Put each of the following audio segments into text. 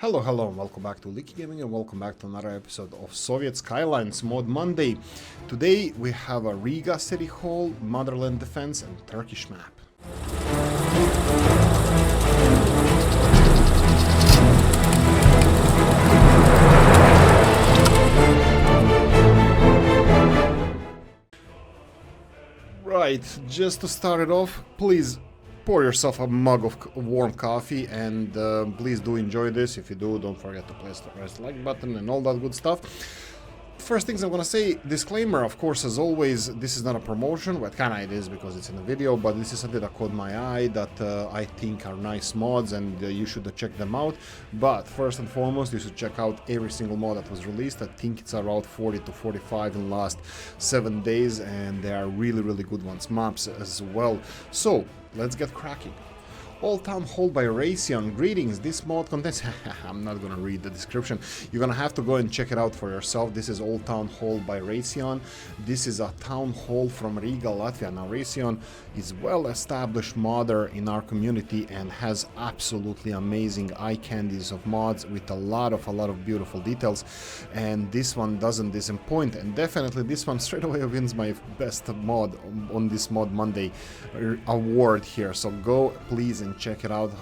Hello, and welcome back to Oolykee Gaming, and welcome back to another episode of Soviet Skylines Mod Monday. Today we have a Riga City Hall, Motherland Defense, and Turkish map. Right, just to start it off, please pour yourself a mug of warm coffee, and please do enjoy this. If you do, don't forget to press the like button and all that good stuff. First things I'm gonna say, disclaimer, of course, as always, this is not a promotion. Well, kinda it is because it's in a video, but this is something that caught my eye that I think are nice mods, and you should check them out. But first and foremost, you should check out every single mod that was released. I think it's around 40 to 45 in the last 7 days, and they are really good ones, maps as well. So let's get cracking. Old Town Hall by Raytheon. Greetings, this mod contains... I'm not gonna read the description. You're gonna have to go and check it out for yourself. This is Old Town Hall by Raytheon. This is a town hall from Riga, Latvia. Now, Raytheon is well-established modder in our community and has absolutely amazing eye candies of mods with a lot of beautiful details. And this one doesn't disappoint. And definitely this one straight away wins my best mod on this Mod Monday award here. So go, please, and check it out,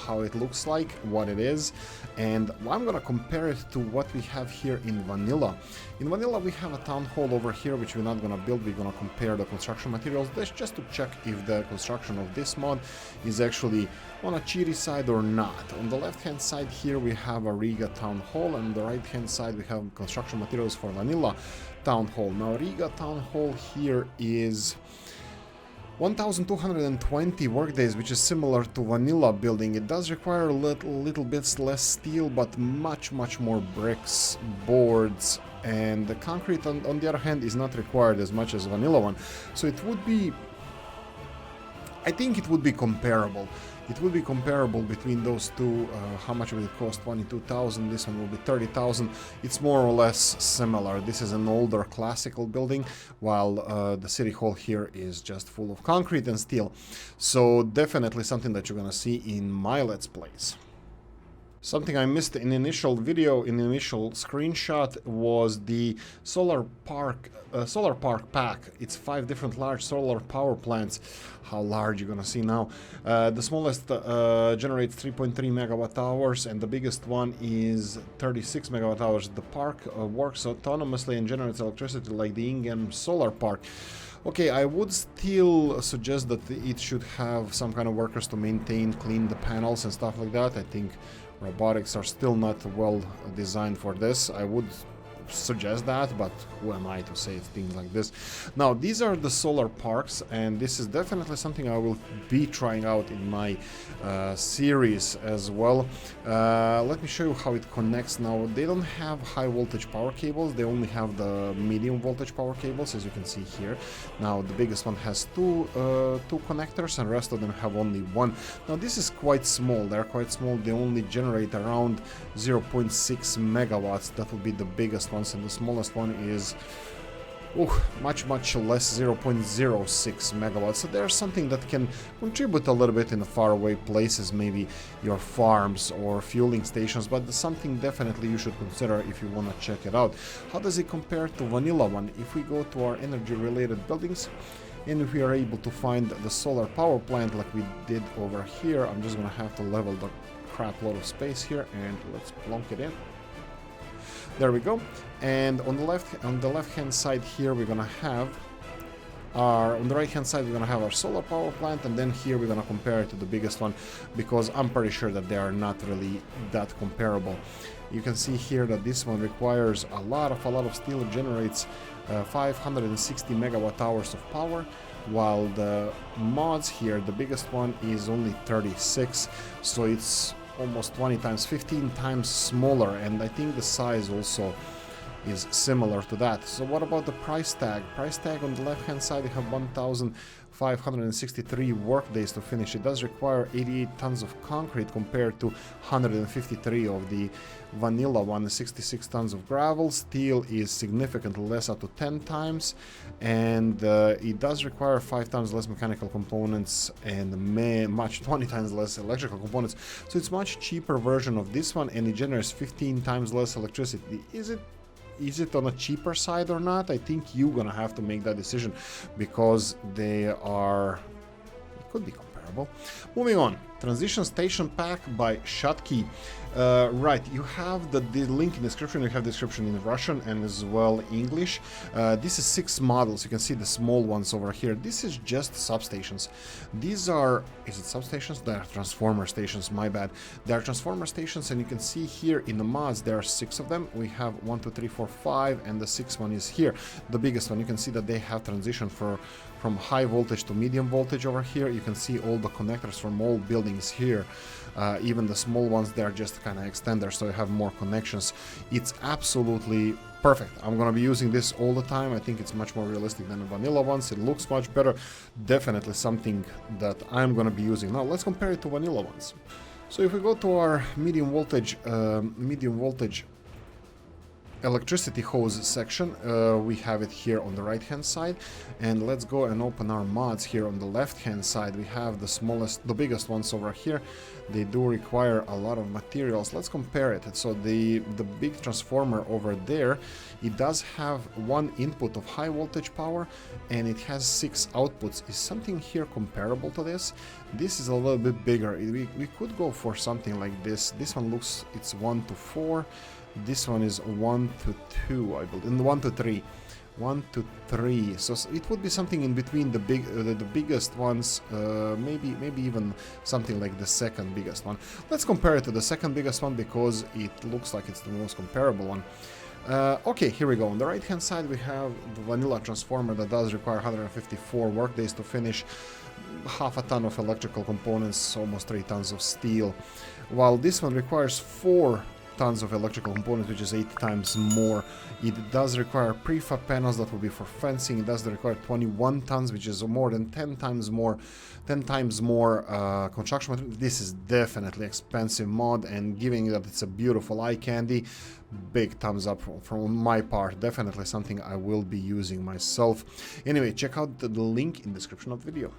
how it looks like, what it is, and I'm gonna compare it to what we have here in vanilla. In vanilla we have a town hall over here which we're not gonna build. We're gonna compare the construction materials. That's just to check if the construction of this mod is actually on a cheaty side or not. On the left hand side here we have a Riga town hall, and on the right hand side we have construction materials for vanilla town hall. Now, Riga town hall here is 1220 workdays, which is similar to vanilla building. It does require a little bit less steel, but much more bricks, boards, and the concrete on the other hand is not required as much as vanilla one. So it would be, I think it would be comparable. It would be comparable between those two. How much will it cost? 22,000. This one will be 30,000. It's more or less similar. This is an older classical building, while the city hall here is just full of concrete and steel. So definitely something that you're gonna see in my Let's Plays. Something I missed in the initial video, in the initial screenshot, was the solar park pack. It's 5 different large solar power plants. How large you're gonna see now. The smallest generates 3.3 megawatt hours, and the biggest one is 36 megawatt hours. The park works autonomously and generates electricity like the in-game solar park. Okay, I would still suggest that it should have some kind of workers to maintain, clean the panels and stuff like that. I think robotics are still not well designed for this. I would suggest that, but who am I to say things like this? Now, these are the solar parks, and this is definitely something I will be trying out in my series as well. Let me show you how it connects. Now, they don't have high voltage power cables, they only have the medium voltage power cables, as you can see here. Now, the biggest one has two connectors, and the rest of them have only one. Now, this is quite small. They're quite small. They only generate around 0.6 megawatts. That would be the biggest one. And the smallest one is much less, 0.06 megawatts. So there's something that can contribute a little bit in the faraway places, maybe your farms or fueling stations, but something definitely you should consider if you want to check it out. How does it compare to vanilla one? If we go to our energy related buildings, and if we are able to find the solar power plant like we did over here, I'm just gonna have to level the crap load of space here, and let's plonk it in. There we go. And on the left hand side here we're gonna have on the right hand side we're gonna have our solar power plant, and then here we're gonna compare it to the biggest one, because I'm pretty sure that they are not really that comparable. You can see here that this one requires a lot of steel. It generates 560 megawatt hours of power, while the mods here, the biggest one is only 36, so it's almost 20 times, 15 times smaller. And I think the size also is similar to that. So what about the price tag? Price tag on the left hand side, you have 1,563 work days to finish. It does require 88 tons of concrete compared to 153 of the vanilla one, 66 tons of gravel. Steel is significantly less, up to 10 times, and it does require 5 times less mechanical components and 20 times less electrical components. So it's much cheaper version of this one, and it generates 15 times less electricity. Is it on a cheaper side or not? I think you're gonna have to make that decision, because they are, it could be comparable. Moving on, transition station pack by Skoda. Right, you have the link in the description. You have the description in Russian and as well English. This is 6 models. You can see the small ones over here. This is just substations. These are, is it substations? They are transformer stations, my bad. They are transformer stations, and you can see here in the mods there are 6 of them. We have 1, 2, 3, 4, 5, and the 6th one is here. The biggest one, you can see that they have transition from high voltage to medium voltage over here. You can see all the connectors from all buildings here. Even the small ones, they're just kind of extenders, so you have more connections. It's absolutely perfect. I'm gonna be using this all the time. I think it's much more realistic than the vanilla ones. It looks much better. Definitely something that I'm gonna be using. Now let's compare it to vanilla ones. So if we go to our medium voltage electricity hose section, we have it here on the right hand side, and let's go and open our mods here on the left hand side. We have the biggest ones over here. They do require a lot of materials. Let's compare it. So the big transformer over there, it does have 1 input of high voltage power, and it has 6 outputs. Is something here comparable to this? This is a little bit bigger. We could go for something like this. This one looks, it's 1 to 4. This one is 1 to 2, I believe, and 1 to 3. 1 to 3. So it would be something in between the biggest ones, maybe even something like the second biggest one. Let's compare it to the second biggest one, because it looks like it's the most comparable one. Okay, here we go. On the right hand side, we have the vanilla transformer that does require 154 work days to finish, half a ton of electrical components, almost 3 tons of steel, while this one requires 4 tons of electrical components, which is 8 times more. It does require prefab panels that will be for fencing. It does require 21 tons, which is more than 10 times more construction material. This is definitely expensive mod, and given that it's a beautiful eye candy, big thumbs up from my part. Definitely something I will be using myself. Anyway, check out the link in the description of the video.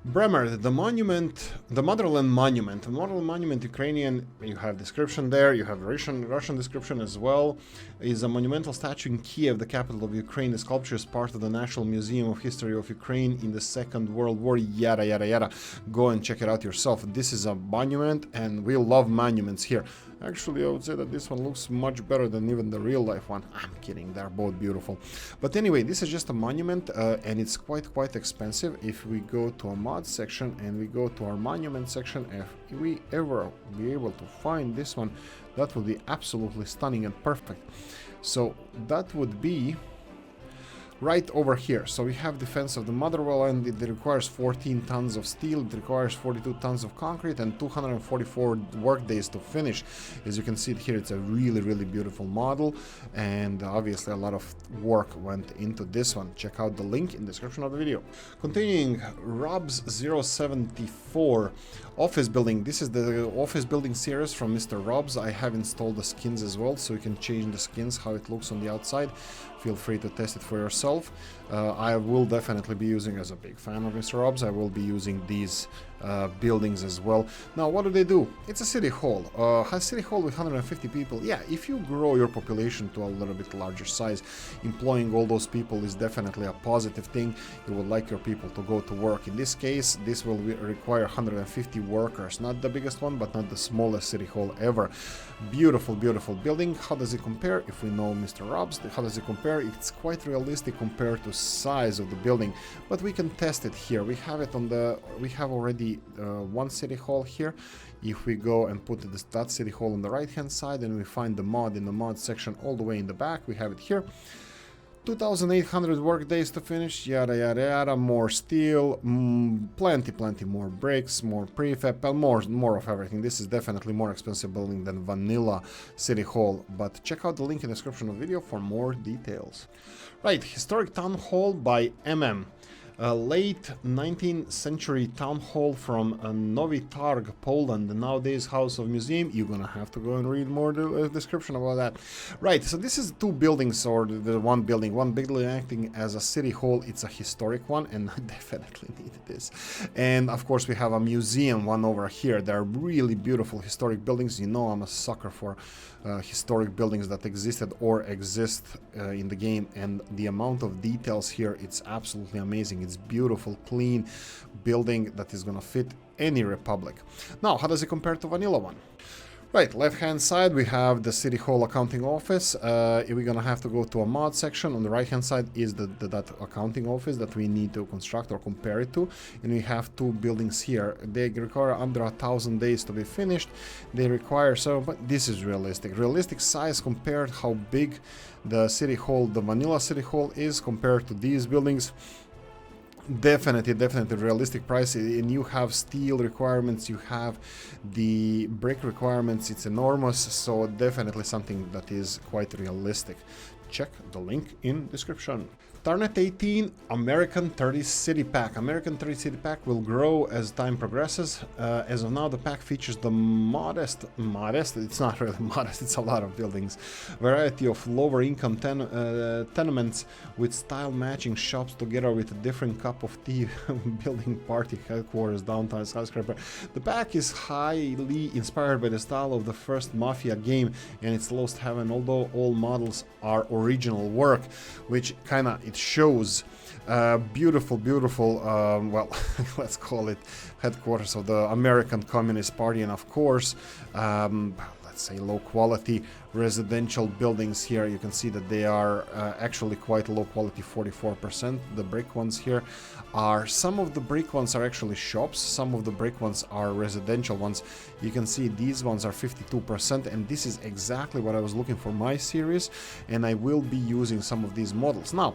Bremer, the monument, the Motherland Monument. The Motherland Monument, Ukrainian, you have description there, you have Russian description as well, is a monumental statue in Kiev, the capital of Ukraine. The sculpture is part of the National Museum of History of Ukraine in the Second World War, yada yada yada. Go and check it out yourself. This is a monument, and we love monuments here. Actually, I would say that this one looks much better than even the real life one. I'm kidding, they're both beautiful. But anyway, this is just a monument, and it's quite expensive. If we go to a mod section and we go to our monument section, if we ever be able to find this one, that would be absolutely stunning and perfect. So that would be right over here. So we have defense of the Motherland. It requires 14 tons of steel, it requires 42 tons of concrete, and 244 work days to finish. As you can see here, it's a really beautiful model, and obviously a lot of work went into this one. Check out the link in the description of the video. Continuing, Rob's 074 office building. This is the office building series from Mr. Rob's. I have installed the skins as well, so you can change the skins, how it looks on the outside. Feel free to test it for yourself. I will definitely be using, as a big fan of Mr. Rob's, I will be using these buildings as well. Now, what do? It's a city hall. A city hall with 150 people. Yeah, if you grow your population to a little bit larger size, employing all those people is definitely a positive thing. You would like your people to go to work. In this case, this will require 150 workers. Not the biggest one, but not the smallest city hall ever. Beautiful building. How does it compare? If we know Mr. Rob's, how does it compare? It's quite realistic compared to size of the building, but we can test it here. We have it on the, we have already one city hall here. If we go and put that city hall on the right hand side and we find the mod in the mod section all the way in the back, we have it here. 2,800 work days to finish, yada yada yada, more steel, plenty more bricks, more prefab, and more of everything. This is definitely more expensive building than vanilla City Hall, but check out the link in the description of the video for more details. Right, historic town hall by MM. Late 19th century town hall from Nowy Targ, Poland, nowadays House of Museum. You're gonna have to go and read more description about that. Right, so this is two buildings, or the one building acting as a city hall. It's a historic one, and I definitely needed this. And of course we have a museum one over here. They're really beautiful historic buildings. You know I'm a sucker for historic buildings that existed or exist in the game, and the amount of details here, it's absolutely amazing. It's beautiful, clean building that is gonna fit any republic. Now, how does it compare to vanilla one? Right, left hand side we have the City Hall accounting office. We're gonna have to go to a mod section. On the right hand side is that accounting office that we need to construct or compare it to, and we have two buildings here. They require under 1,000 days to be finished. They require but this is realistic size compared how big the City Hall, the vanilla City Hall is compared to these buildings. Definitely realistic price, and you have steel requirements, you have the brick requirements. It's enormous, so definitely something that is quite realistic. Check the link in description. Tarnet 18 American 30 City Pack. American 30 City Pack will grow as time progresses. As of now, the pack features the modest, it's not really modest, it's a lot of buildings, variety of lower income tenements with style matching shops together with a different cup of tea building party headquarters downtown skyscraper. The pack is highly inspired by the style of the first Mafia game and its Lost Heaven, although all models are original work, which kinda it shows beautiful well let's call it headquarters of the American Communist Party, and of course let's say low quality residential buildings here. You can see that they are actually quite low quality, 44%. The brick ones here are, some of the brick ones are actually shops, some of the brick ones are residential ones. You can see these ones are 52%, and this is exactly what I was looking for my series, and I will be using some of these models. Now,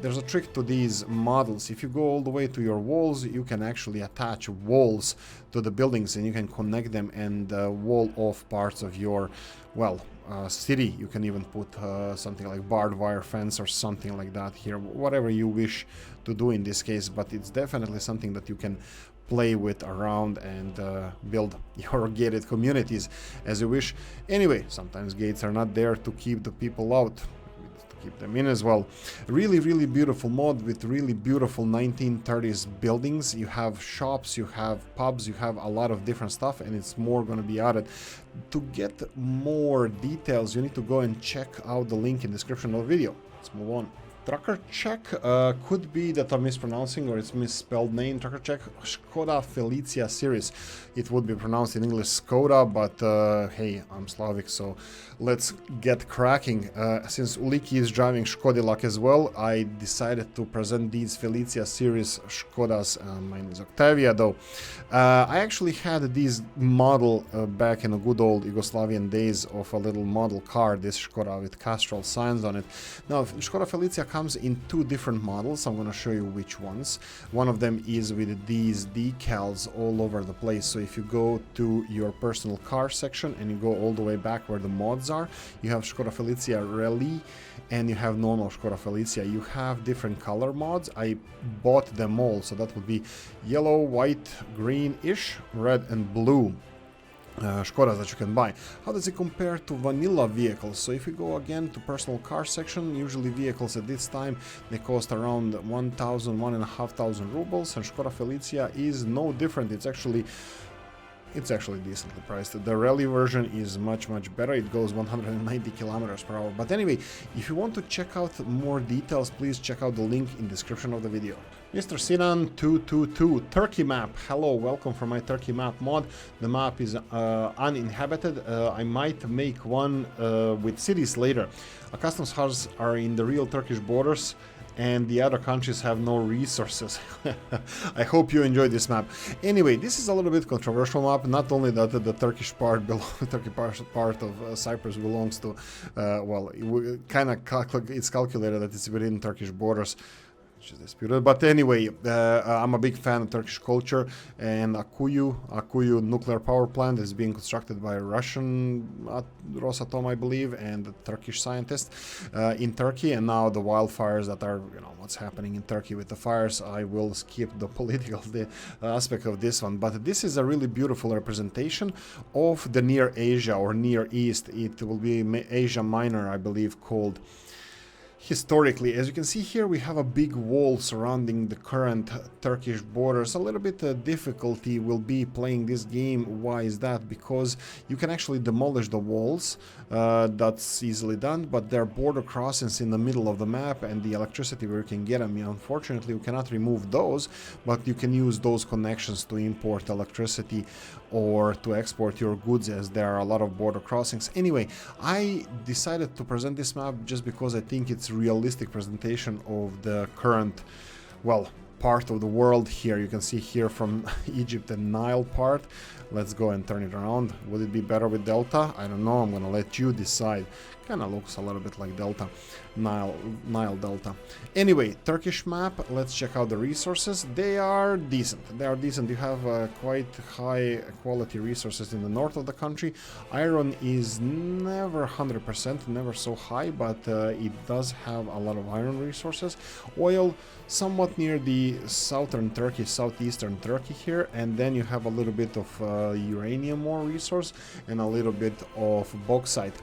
there's a trick to these models. If you go all the way to your walls, you can actually attach walls to the buildings, and you can connect them and wall off parts of your, well, city. You can even put something like barbed wire fence or something like that here, whatever you wish to do in this case, but it's definitely something that you can play with around and build your gated communities as you wish. Anyway, sometimes gates are not there to keep the people out, keep them in as well. Really beautiful mod with really beautiful 1930s buildings. You have shops, you have pubs, you have a lot of different stuff, and it's more going to be added. To get more details, you need to go and check out the link in the description of the video. Let's move on. Trucker check, could be that I'm mispronouncing or it's misspelled name. Trucker check, Skoda Felicia series. It would be pronounced in English Skoda, but hey, I'm Slavic, so let's get cracking. Since Oolykee is driving Skodillac as well, I decided to present these Felicia series Skodas. Mine is Octavia though. I actually had this model back in the good old Yugoslavian days of a little model car, this Skoda with Castrol signs on it. Now, Skoda Felicia comes in two different models. I'm going to show you which ones. One of them is with these decals all over the place. So if you go to your personal car section and you go all the way back where the mods are, you have Skoda Felicia Rally and you have normal Skoda Felicia. You have different color mods. I bought them all, so that would be yellow, white, green-ish, red and blue Skodas that you can buy. How does it compare to vanilla vehicles? So if you go again to personal car section, usually vehicles at this time they cost around 1,500 rubles, and Skoda Felicia is no different. It's actually decently priced. The rally version is much better. It goes 190 kilometers per hour. But anyway, if you want to check out more details, please check out the link in the description of the video. Mr. Sinan 222 Turkey map. Hello, welcome for my Turkey map mod. The map is uninhabited. I might make one with cities later. Customs houses are in the real Turkish borders, and the other countries have no resources. I hope you enjoyed this map. Anyway, this is a little bit controversial map. Not only that the Turkish part part of Cyprus belongs to, well, it's calculated that it's within Turkish borders, which is disputed. But anyway, I'm a big fan of Turkish culture, and Akuyu nuclear power plant is being constructed by a Russian Rosatom, I believe, and a Turkish scientist in Turkey. And now the wildfires that are, you know, what's happening in Turkey with the fires. I will skip the political aspect of this one, but this is a really beautiful representation of the Near Asia or Near East. It will be Asia Minor, I believe, called historically. As you can see here, we have a big wall surrounding the current Turkish borders. A little bit of difficulty will be playing this game. Why is that? Because you can actually demolish the walls. That's easily done, but there are border crossings in the middle of the map, and the electricity where you can get them. Unfortunately, you cannot remove those, but you can use those connections to import electricity or to export your goods, as there are a lot of border crossings. Anyway, I decided to present this map just because I think it's realistic presentation of the current, well, part of the world here. You can see here from Egypt and Nile part. Let's go and turn it around. Would it be better with Delta? I don't know. I'm gonna let you decide. Kind of looks a little bit like Delta, Nile Delta. Anyway, Turkish map. Let's check out the resources. They are decent. They are decent. You have quite high quality resources in the north of the country. Iron is never 100%, never so high, but it does have a lot of iron resources. Oil, somewhat near the southern Turkey, southeastern Turkey here, and then you have a little bit of uranium ore resource and a little bit of bauxite.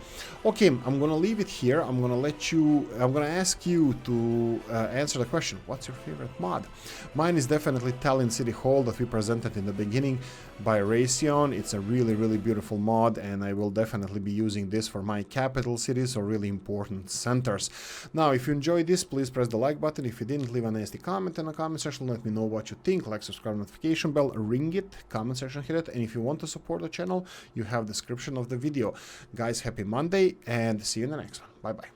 Okay, I'm gonna leave it here. I'm gonna ask you to answer the question, what's your favorite mod? Mine is definitely Tallinn City Hall that we presented in the beginning by Raytheon. It's a really beautiful mod, and I will definitely be using this for my capital cities or really important centers. Now, if you enjoyed this, please press the like button. If you didn't, leave a nasty comment in the comment section. Let me know what you think. Like, subscribe, notification bell, ring it, comment section, hit it. And if you want to support the channel, you have the description of the video. Guys, happy Monday, and see you in the next one. Bye bye.